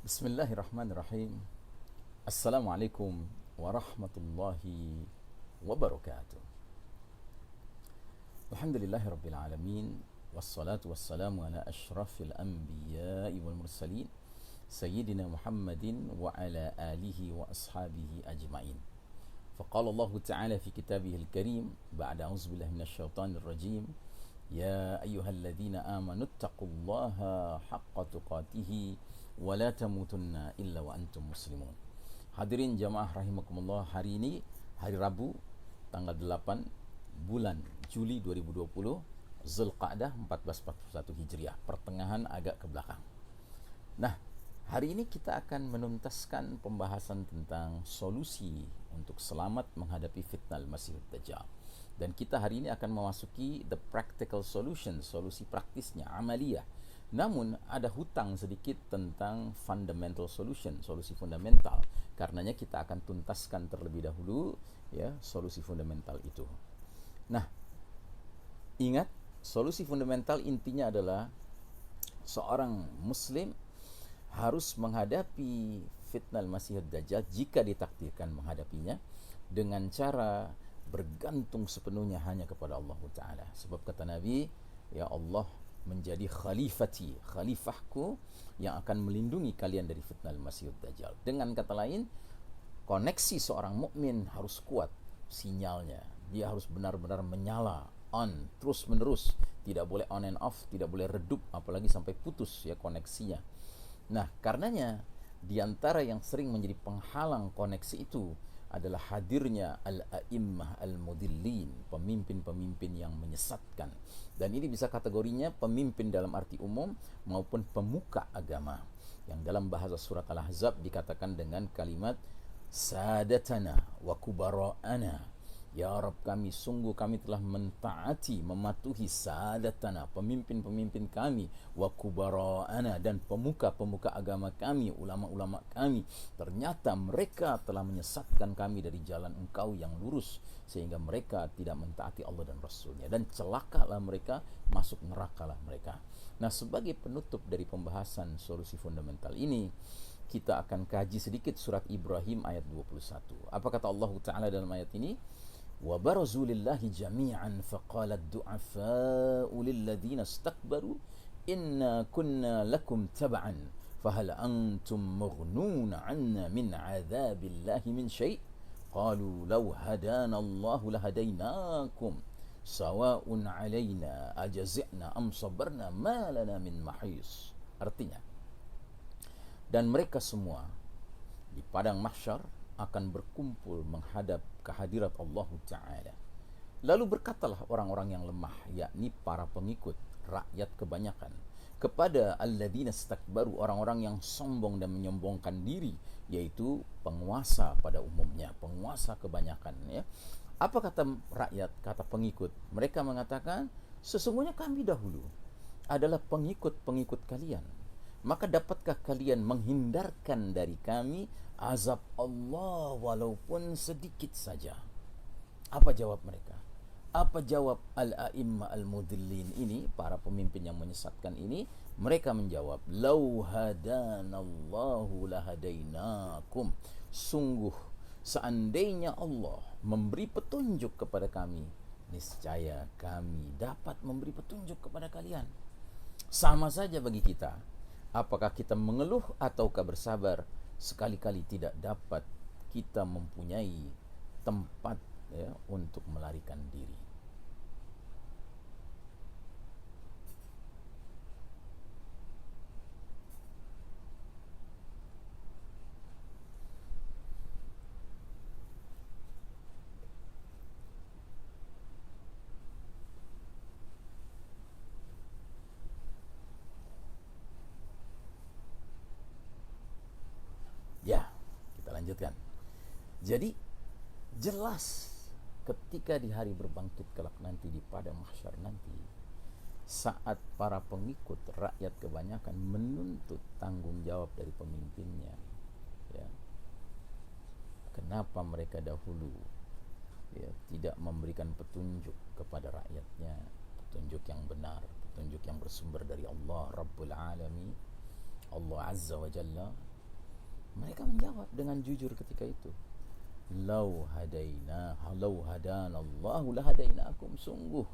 Bismillahirrahmanirrahim. Assalamualaikum warahmatullahi wabarakatuh. Alhamdulillahi rabbil alamin. Wassalatu wassalamu ala ashrafil anbiya'i wal mursalin Sayyidina Muhammadin wa ala alihi wa ashabihi ajma'in. فقال الله تعالى في كتابه الكريم بعد أعوذ بالله من الشيطان الرجيم يا أيها الذين آمنوا اتقوا الله حق تقاته ولا تموتن إلا وأنتم مسلمون. Hadirin jamaah rahimakumullah, hari ini hari Rabu tanggal 8 bulan Juli 2020, Zulqa'dah 1441 Hijriah, pertengahan agak ke belakang. Nah, hari ini kita akan menuntaskan pembahasan tentang solusi untuk selamat menghadapi fitnah Al-Masih Dajjal. Dan kita hari ini akan memasuki the practical solution, solusi praktisnya, amaliyah. Namun ada hutang sedikit tentang fundamental solution, solusi fundamental. Karenanya kita akan tuntaskan terlebih dahulu ya solusi fundamental itu. Nah, ingat, solusi fundamental intinya adalah seorang muslim harus menghadapi fitnah Al-Masih Dajjal jika ditakdirkan menghadapinya dengan cara bergantung sepenuhnya hanya kepada Allah Ta'ala. Sebab kata Nabi, ya Allah menjadi khalifati, khalifahku yang akan melindungi kalian dari fitnah Al-Masih Dajjal. Dengan kata lain, koneksi seorang mukmin harus kuat sinyalnya. Dia harus benar-benar menyala, on, terus menerus. Tidak boleh on and off, tidak boleh redup, apalagi sampai putus ya koneksinya. Nah, karenanya di antara yang sering menjadi penghalang koneksi itu adalah hadirnya al-a'immah al-mudillin, pemimpin-pemimpin yang menyesatkan. Dan ini bisa kategorinya pemimpin dalam arti umum maupun pemuka agama, yang dalam bahasa surat Al-Ahzab dikatakan dengan kalimat sadatana wa kubara'ana. Ya Rabb kami, sungguh kami telah mentaati, mematuhi sadatana, pemimpin-pemimpin kami, wa kubara'ana, dan pemuka-pemuka agama kami, ulama-ulama kami. Ternyata mereka telah menyesatkan kami dari jalan Engkau yang lurus, sehingga mereka tidak mentaati Allah dan Rasulnya. Dan celakalah mereka, masuk nerakalah mereka. Nah, sebagai penutup dari pembahasan solusi fundamental ini, kita akan kaji sedikit surat Ibrahim ayat 21. Apa kata Allah Ta'ala dalam ayat ini? وَبَرَزُوا لِلَّهِ جَمِيعًا فَقَالَ الدُّعَفَاءُ لِلَّذِينَ اسْتَكْبَرُوا إِنَّا كُنَّا لَكُمْ تَبَعًا فَهَلْ أَنْتُمْ مُغْنُونَ عَنَّا مِنْ عَذَابِ اللَّهِ مِنْ شَيْءٍ قَالُوا لَوْ هَدَانَا اللَّهُ لَهَدَيْنَاكُمْ سَوَاءٌ عَلَيْنَا أَجَزِعْنَا أَمْ صَبَرْنَا مَا لَنَا مِنْ مَحِيصٍ. Artinya, dan mereka semua di padang mahsyar akan berkumpul menghadap kehadirat Allah Ta'ala. Lalu berkatalah orang-orang yang lemah, yakni para pengikut, rakyat kebanyakan, kepada alladzina istakbaru, orang-orang yang sombong dan menyombongkan diri, yaitu penguasa pada umumnya, penguasa kebanyakan ya. Apa kata rakyat, kata pengikut? Mereka mengatakan, sesungguhnya kami dahulu adalah pengikut-pengikut kalian. Maka dapatkah kalian menghindarkan dari kami azab Allah walaupun sedikit saja? Apa jawab mereka? Apa jawab al-a'immah al-mudillin ini, para pemimpin yang menyesatkan ini? Mereka menjawab, lau hadanallahu lahadainakum. Sungguh seandainya Allah memberi petunjuk kepada kami, niscaya kami dapat memberi petunjuk kepada kalian. Sama saja bagi kita. Apakah kita mengeluh ataukah bersabar, sekali-kali tidak dapat kita mempunyai tempat ya, untuk melarikan diri. Ya, kita lanjutkan. Jadi jelas ketika di hari berbangkit kelak nanti, di padang mahsyar nanti, saat para pengikut rakyat kebanyakan menuntut tanggung jawab dari pemimpinnya ya, kenapa mereka dahulu ya tidak memberikan petunjuk kepada rakyatnya, petunjuk yang benar, petunjuk yang bersumber dari Allah Rabbul Alamin, Allah Azza wa Jalla, Mereka menjawab dengan jujur ketika itu, lau hadanallahu lahadainakum. Sungguh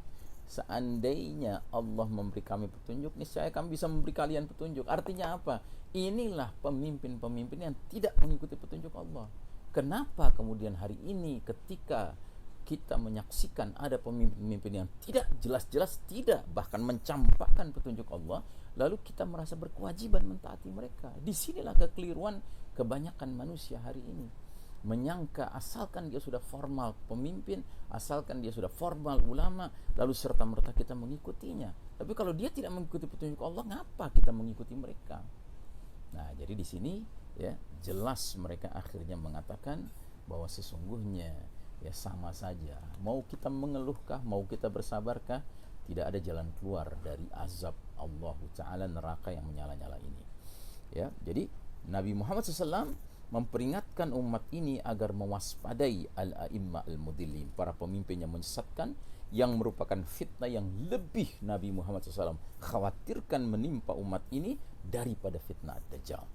seandainya Allah memberi kami petunjuk, niscaya kami bisa memberi kalian petunjuk. Artinya apa? Inilah pemimpin-pemimpin yang tidak mengikuti petunjuk Allah. Kenapa kemudian hari ini ketika kita menyaksikan ada pemimpin-pemimpin yang tidak jelas-jelas tidak bahkan mencampakkan petunjuk Allah, lalu kita merasa berkewajiban mentaati mereka? Disinilah kekeliruan kebanyakan manusia hari ini. Menyangka asalkan dia sudah formal pemimpin, asalkan dia sudah formal ulama, lalu serta-merta kita mengikutinya. Tapi kalau dia tidak mengikuti petunjuk Allah, ngapa kita mengikuti mereka? Nah, jadi di sini ya jelas mereka akhirnya mengatakan bahwa sesungguhnya ya sama saja, mau kita mengeluhkah, mau kita bersabarkah, tidak ada jalan keluar dari azab Allah Ta'ala, neraka yang menyala-nyala ini. Ya, jadi Nabi Muhammad SAW memperingatkan umat ini agar mewaspadai al-a'imma al-mudillin, para pemimpin yang menyesatkan, yang merupakan fitnah yang lebih Nabi Muhammad SAW khawatirkan menimpa umat ini daripada fitnah Dajjal.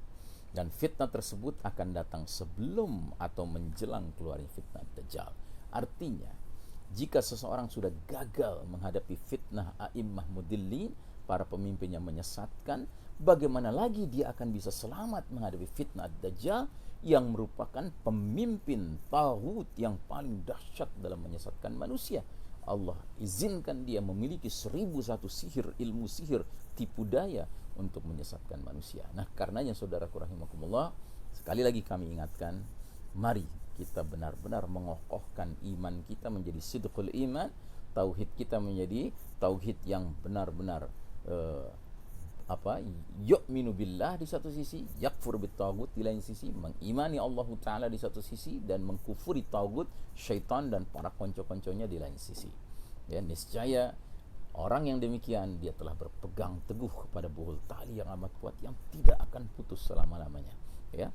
Dan fitnah tersebut akan datang sebelum atau menjelang keluarnya fitnah Dajjal. Artinya, jika seseorang sudah gagal menghadapi fitnah a'immah mudillin, para pemimpin yang menyesatkan, bagaimana lagi dia akan bisa selamat menghadapi fitnah Dajjal yang merupakan pemimpin taghut yang paling dahsyat dalam menyesatkan manusia. Allah izinkan dia memiliki 1001 sihir, ilmu sihir, tipu daya untuk menyesatkan manusia. Nah, karenanya saudaraku rahimakumullah, sekali lagi kami ingatkan, mari kita benar-benar mengokohkan iman kita menjadi sidqul iman, tauhid kita menjadi tauhid yang benar-benar yu'minu billah di satu sisi, yakfur bit taghut di lain sisi, mengimani Allah Ta'ala di satu sisi, dan mengkufuri taghut, syaitan dan para konco-konconya di lain sisi. Ya, niscaya orang yang demikian dia telah berpegang teguh kepada buhul tali yang amat kuat yang tidak akan putus selama-lamanya. Ya.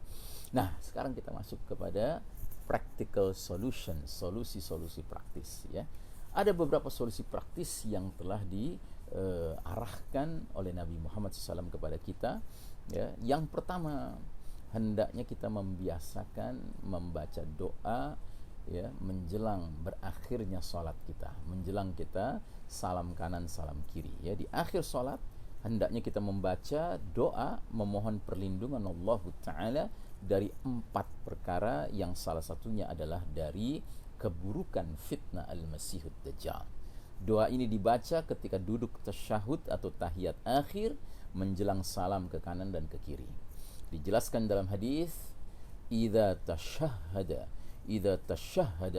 Nah, sekarang kita masuk kepada practical solution, solusi-solusi praktis. Ya. Ada beberapa solusi praktis yang telah diarahkan oleh Nabi Muhammad SAW kepada kita. Ya. Yang pertama, hendaknya kita membiasakan membaca doa ya menjelang berakhirnya salat kita, menjelang kita salam kanan salam kiri. Ya, di akhir salat hendaknya kita membaca doa memohon perlindungan Allah Ta'ala dari 4 perkara, yang salah satunya adalah dari keburukan fitnah al-Masihud Dajjal. Doa ini dibaca ketika duduk tasyahud atau tahiyat akhir menjelang salam ke kanan dan ke kiri. Dijelaskan dalam hadis, idza tashahhada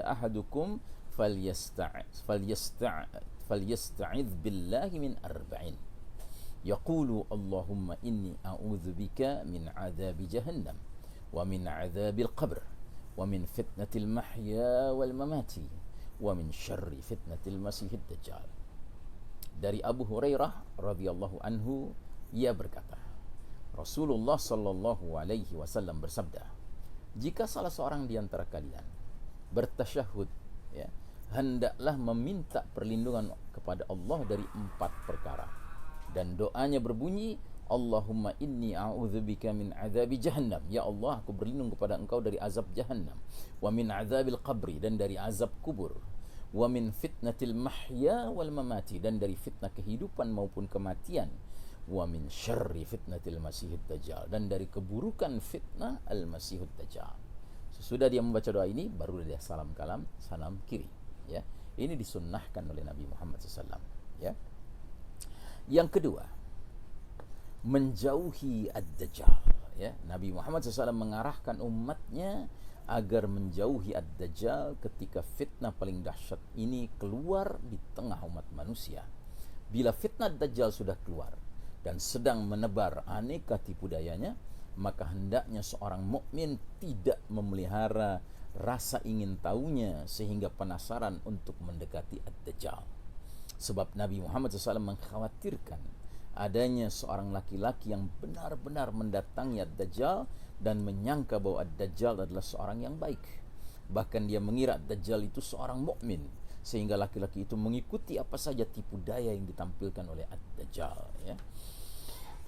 ahadukum falyasta'idz billahi min arba'in. Yaqulu Allahumma inni a'udzu bika min 'adzabi jahannam wa min 'adzabil qabr wa min fitnatil mahya wal mamati wa min syarri fitnatil masihid dajjal. Dari Abu Hurairah radhiyallahu anhu, ia berkata, Rasulullah sallallahu alaihi wasallam bersabda, jika salah seorang di antara kalian bertasyahud, ya, hendaklah meminta perlindungan kepada Allah dari 4 perkara. Dan doanya berbunyi, Allahumma inni a'udzubika min azabi jahannam. Ya Allah, aku berlindung kepada Engkau dari azab jahannam. Wa min azabil qabri, dan dari azab kubur. Wa min fitnatil mahya wal mamati, dan dari fitnah kehidupan maupun kematian. Wa min syarri fitnatil masihid dajjal, dan dari keburukan fitnah al-masihud dajjal. Sesudah dia membaca doa ini, baru dia salam kiri. Ya, ini disunnahkan oleh Nabi Muhammad SAW. Ya. Yang kedua, menjauhi ad-dajjal. Ya, Nabi Muhammad SAW mengarahkan umatnya agar menjauhi ad-dajjal ketika fitnah paling dahsyat ini keluar di tengah umat manusia. Bila fitnah dajjal sudah keluar dan sedang menebar aneka tipu dayanya, maka hendaknya seorang mukmin tidak memelihara rasa ingin tahunya sehingga penasaran untuk mendekati ad-dajjal. Sebab Nabi Muhammad SAW mengkhawatirkan adanya seorang laki-laki yang benar-benar mendatangi ad-dajjal dan menyangka bahwa ad-dajjal adalah seorang yang baik. Bahkan dia mengira ad-dajjal itu seorang mukmin, sehingga laki-laki itu mengikuti apa saja tipu daya yang ditampilkan oleh ad-dajjal. Ya.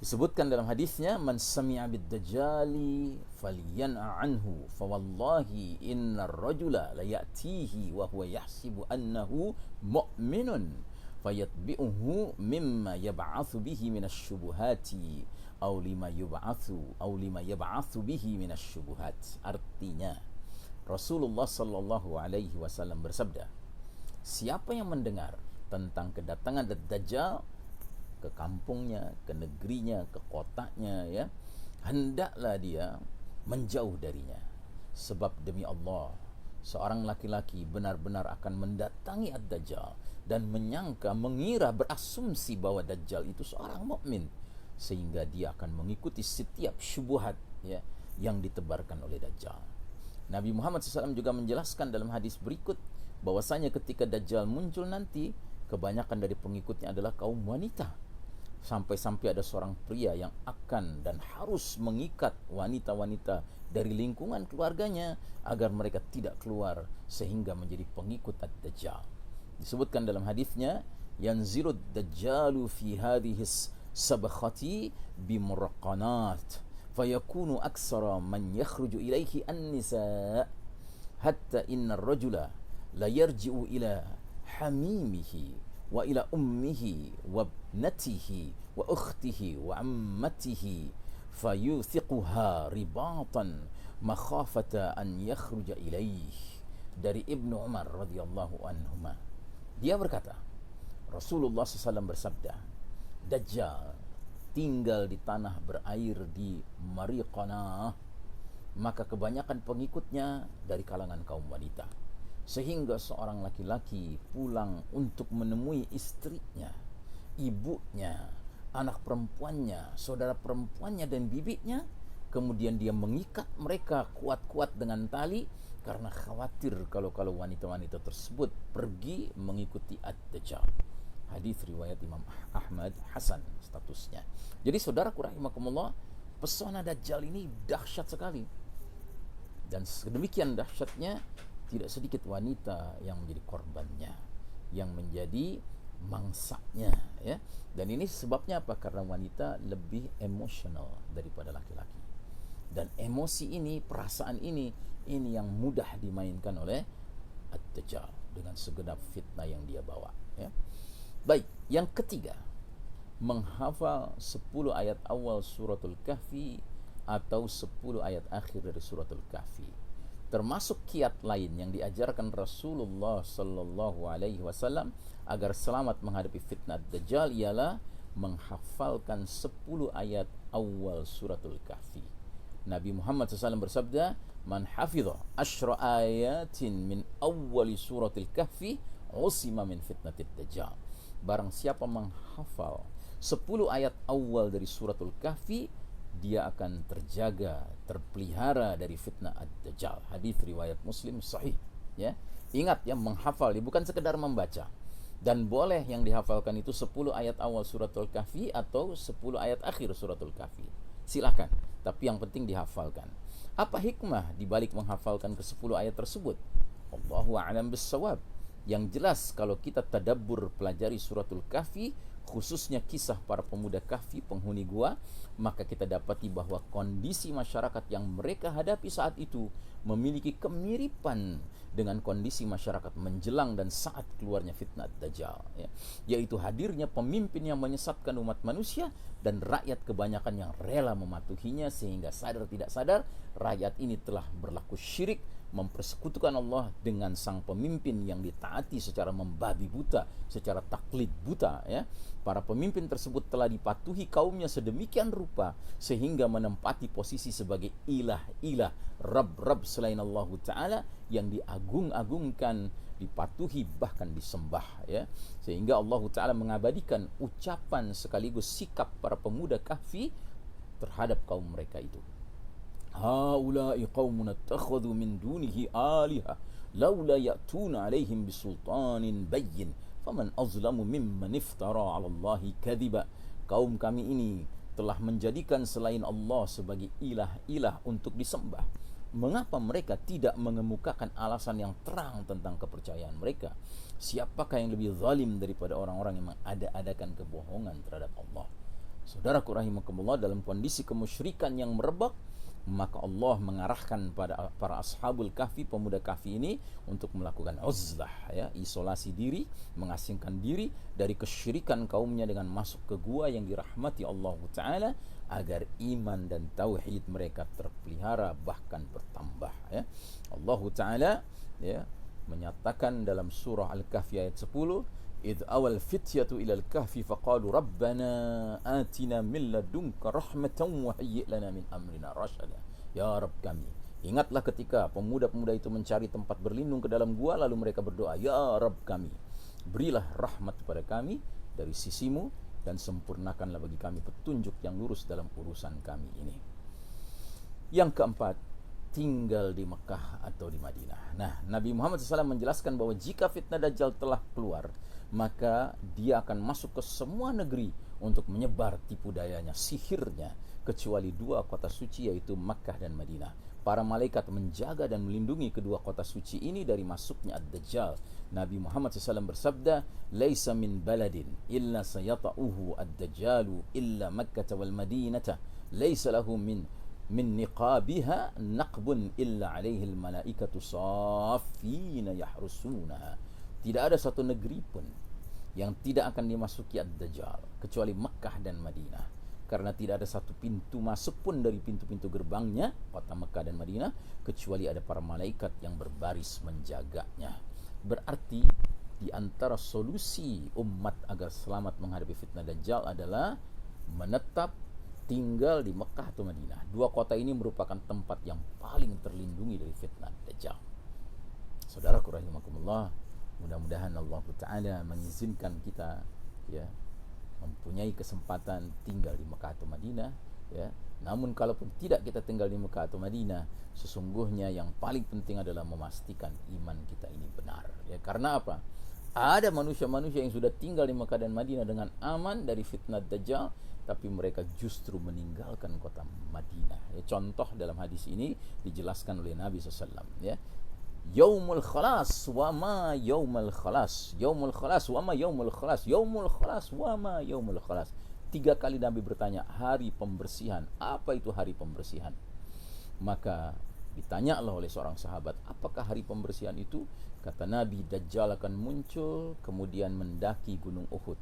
Disebutkan dalam hadisnya, man sami'a bid-dajjali falyan'a anhu fa wallahi innar rajula la ya'tihi wa huwa yahsibu annahu mu'minun fayatbi'uhu mimma yab'atsu bihi minasy-syubuhati aw lima yab'atsu bihi minasy-syubuhat. Artinya Rasulullah sallallahu alaihi wasallam bersabda, siapa yang mendengar tentang kedatangan Dajjal ke kampungnya, ke negerinya, ke kotanya, ya, hendaklah dia menjauh darinya. Sebab demi Allah, seorang laki-laki benar-benar akan mendatangi Ad-Dajjal dan mengira, berasumsi bahwa Dajjal itu seorang mukmin, sehingga dia akan mengikuti setiap syubhat, ya, yang ditebarkan oleh Dajjal. Nabi Muhammad SAW juga menjelaskan dalam hadis berikut bahwasanya ketika Dajjal muncul nanti, kebanyakan dari pengikutnya adalah kaum wanita. Sampai-sampai ada seorang pria yang akan dan harus mengikat wanita-wanita dari lingkungan keluarganya agar mereka tidak keluar sehingga menjadi pengikut Ad-Dajjal. Disebutkan dalam hadisnya, yanzilud dajjalu fi hadhihi sabkhati bimurqanat fayakunu aksara man yakhruju ilaihi an-nisa hatta inna ar-rajula la yarji'u ila hamimihi wa ila ummihi wa ibnatihi wa ukhtihi wa ammatihi fayuthiquha ribatan makhafata an yakhruja ilaih. Dari Ibnu Umar radhiyallahu anhuma, dia berkata, Rasulullah SAW bersabda, Dajjal tinggal di tanah berair di Mariqanah, maka kebanyakan pengikutnya dari kalangan kaum wanita, sehingga seorang laki-laki pulang untuk menemui istrinya, ibunya, anak perempuannya, saudara perempuannya dan bibitnya, kemudian dia mengikat mereka kuat-kuat dengan tali karena khawatir kalau wanita-wanita tersebut pergi mengikuti Ad-Dajjal. Hadis riwayat Imam Ahmad, hasan statusnya. Jadi saudaraku rahimakumullah, pesona Dajjal ini dahsyat sekali. Dan sedemikian dahsyatnya, tidak sedikit wanita yang menjadi korbannya, yang menjadi mangsanya, ya. Dan ini sebabnya apa? Karena wanita lebih emosional daripada laki-laki. Dan emosi ini, perasaan ini yang mudah dimainkan oleh Ad-Dajjal dengan segenap fitnah yang dia bawa, ya. Baik, yang ketiga, menghafal 10 ayat awal suratul Kahfi atau 10 ayat akhir dari suratul Kahfi. Termasuk kiat lain yang diajarkan Rasulullah sallallahu alaihi wasallam agar selamat menghadapi fitnah Dajjal ialah menghafalkan 10 ayat awal suratul Kahfi. Nabi Muhammad SAW bersabda, man hafidha asyra ayatin min awwali suratul Kahfi usima min fitnatid Dajjal. Barang siapa menghafal 10 ayat awal dari suratul Kahfi, dia akan terjaga, terpelihara dari fitnah Ad-Dajjal. Hadis riwayat Muslim sahih, ya. Ingat ya, menghafal bukan sekedar membaca. Dan boleh yang dihafalkan itu 10 ayat awal suratul Kahfi atau 10 ayat akhir suratul Kahfi. Silakan, tapi yang penting dihafalkan. Apa hikmah di balik menghafalkan ke 10 ayat tersebut? Allahu a'lam bissawab. Yang jelas kalau kita tadabbur pelajari suratul Kahfi, khususnya kisah para pemuda Kahfi penghuni gua, maka kita dapati bahwa kondisi masyarakat yang mereka hadapi saat itu memiliki kemiripan dengan kondisi masyarakat menjelang dan saat keluarnya fitnah Dajjal, ya. Yaitu hadirnya pemimpin yang menyesatkan umat manusia dan rakyat kebanyakan yang rela mematuhinya, sehingga sadar tidak sadar rakyat ini telah berlaku syirik, mempersekutukan Allah dengan sang pemimpin yang ditaati secara membabi buta, secara taklid buta, ya. Para pemimpin tersebut telah dipatuhi kaumnya sedemikian rupa sehingga menempati posisi sebagai ilah-ilah, Rabb selain Allah Ta'ala yang diagung-agungkan, dipatuhi, bahkan disembah, ya. Sehingga Allah Ta'ala mengabadikan ucapan sekaligus sikap para pemuda Kahfi terhadap kaum mereka itu. Haula'i qaumun attakhadhu min dunihi aliha laula ya'tuna 'alaihim bisultanin bayyin faman azlamu mimman iftara 'ala Allahi kadhiba. Kaum kami ini telah menjadikan selain Allah sebagai ilah-ilah untuk disembah. Mengapa mereka tidak mengemukakan alasan yang terang tentang kepercayaan mereka? Siapakah yang lebih zalim daripada orang-orang yang mengada-adakan kebohongan terhadap Allah? Saudaraku rahimakumullah, dalam kondisi kemusyrikan yang merebak, maka Allah mengarahkan pada para ashabul kahfi, pemuda kahfi ini, untuk melakukan uzlah, ya, isolasi diri, mengasingkan diri dari kesyirikan kaumnya dengan masuk ke gua yang dirahmati Allah Ta'ala, agar iman dan tauhid mereka terpelihara bahkan bertambah, ya. Allah Ta'ala, ya, menyatakan dalam surah Al-Kahfi ayat 10, "Idh awal fityatu ilal kahfi faqalu rabbana atina min ladunka rahmatan wa hayyi' lana min amrina rasyada." Ya Rabb kami. Ingatlah ketika pemuda-pemuda itu mencari tempat berlindung ke dalam gua, lalu mereka berdoa, "Ya Rabb kami, berilah rahmat kepada kami dari sisimu dan sempurnakanlah bagi kami petunjuk yang lurus dalam urusan kami ini." Yang keempat, tinggal di Mekah atau di Madinah. Nah, Nabi Muhammad SAW menjelaskan bahwa jika fitnah Dajjal telah keluar, maka dia akan masuk ke semua negeri untuk menyebar tipu dayanya, sihirnya, kecuali dua kota suci, yaitu Makkah dan Madinah. Para malaikat menjaga dan melindungi kedua kota suci ini dari masuknya Ad-Dajjal. Nabi Muhammad SAW bersabda, "Laisa min baladin illa sayata'uhu ad-dajjalu illa Makkah wal Madinata, laisa lahu min niqabiha naqbun illa alaihi al-malaikatu saffina yahrusunaha." Tidak ada satu negeri pun yang tidak akan dimasuki Ad-Dajjal kecuali Mekah dan Madinah, karena tidak ada satu pintu masuk pun dari pintu-pintu gerbangnya, kota Mekah dan Madinah, kecuali ada para malaikat yang berbaris menjaganya. Berarti di antara solusi umat agar selamat menghadapi fitnah Dajjal adalah menetap tinggal di Mekah atau Madinah. Dua kota ini merupakan tempat yang paling terlindungi dari fitnah Dajjal. Saudaraku rahimakumullah, mudah-mudahan Allah Ta'ala mengizinkan kita, ya, mempunyai kesempatan tinggal di Mekah atau Madinah, ya. Namun kalaupun tidak kita tinggal di Mekah atau Madinah, sesungguhnya yang paling penting adalah memastikan iman kita ini benar, ya. Karena apa? Ada manusia-manusia yang sudah tinggal di Mekah dan Madinah dengan aman dari fitnah Dajjal, tapi mereka justru meninggalkan kota Madinah, ya. Contoh dalam hadis ini dijelaskan oleh Nabi SAW, ya. Yaumul khalas wa ma yaumul khalas, yaumul khalas wa ma yaumul khalas, yaumul khalas wa ma yaumul khalas. 3 kali Nabi bertanya, hari pembersihan, apa itu hari pembersihan? Maka ditanyalah oleh seorang sahabat, apakah hari pembersihan itu? Kata Nabi, Dajjal akan muncul kemudian mendaki gunung Uhud.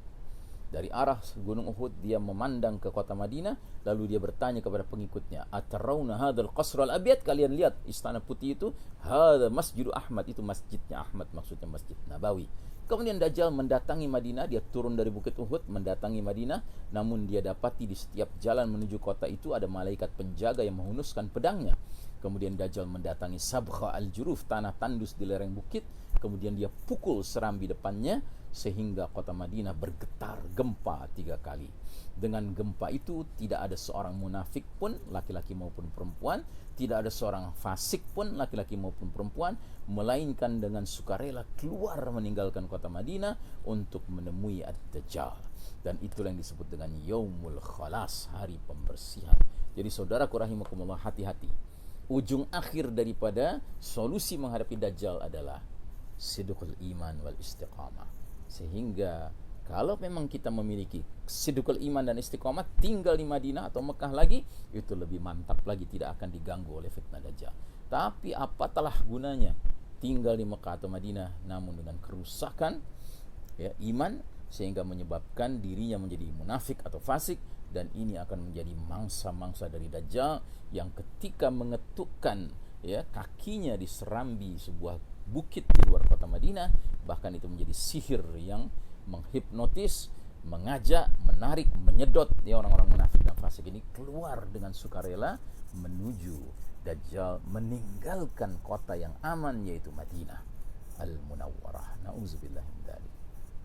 Dari arah gunung Uhud dia memandang ke kota Madinah, lalu dia bertanya kepada pengikutnya, "Atarawna hadzal qasr al-abyad?" Kalian lihat istana putih itu? "Hadza Masjid Ahmad." Itu masjidnya Ahmad, maksudnya Masjid Nabawi. Kemudian Dajjal mendatangi Madinah, dia turun dari bukit Uhud mendatangi Madinah, namun dia dapati di setiap jalan menuju kota itu ada malaikat penjaga yang menghunuskan pedangnya. Kemudian Dajjal mendatangi Sabkha al-Juruf, tanah tandus di lereng bukit, kemudian dia pukul serambi depannya sehingga kota Madinah bergetar, gempa 3 kali. Dengan gempa itu tidak ada seorang munafik pun, laki-laki maupun perempuan, tidak ada seorang fasik pun, laki-laki maupun perempuan, melainkan dengan sukarela keluar meninggalkan kota Madinah untuk menemui Ad-Dajjal. Dan itulah yang disebut dengan Yaumul Khalas, hari pembersihan. Jadi saudaraku rahimakumullah, hati-hati. Ujung akhir daripada solusi menghadapi Dajjal adalah sidqul iman wal istiqamah. Sehingga kalau memang kita memiliki sidqul iman dan istiqamah, tinggal di Madinah atau Mekah lagi, itu lebih mantap lagi, tidak akan diganggu oleh fitnah Dajjal. Tapi apatalah gunanya tinggal di Mekah atau Madinah namun dengan kerusakan, ya, iman, sehingga menyebabkan dirinya menjadi munafik atau fasik, dan ini akan menjadi mangsa-mangsa dari Dajjal yang ketika mengetukkan, ya, kakinya di serambi sebuah bukit di luar kota Madinah, bahkan itu menjadi sihir yang menghipnotis, mengajak, menarik, menyedot, ya, orang-orang munafik dan fasik ini keluar dengan sukarela menuju Dajjal meninggalkan kota yang aman, yaitu Madinah Al-Munawwarah. Na'udzubillah min dzalik.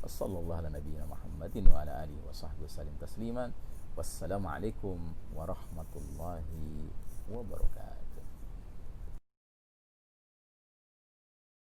Wassallallahu ala nabiyyina Muhammadin wa ala alihi wa sahbihi wasallam tasliman. Wassalamualaikum warahmatullahi wabarakatuh.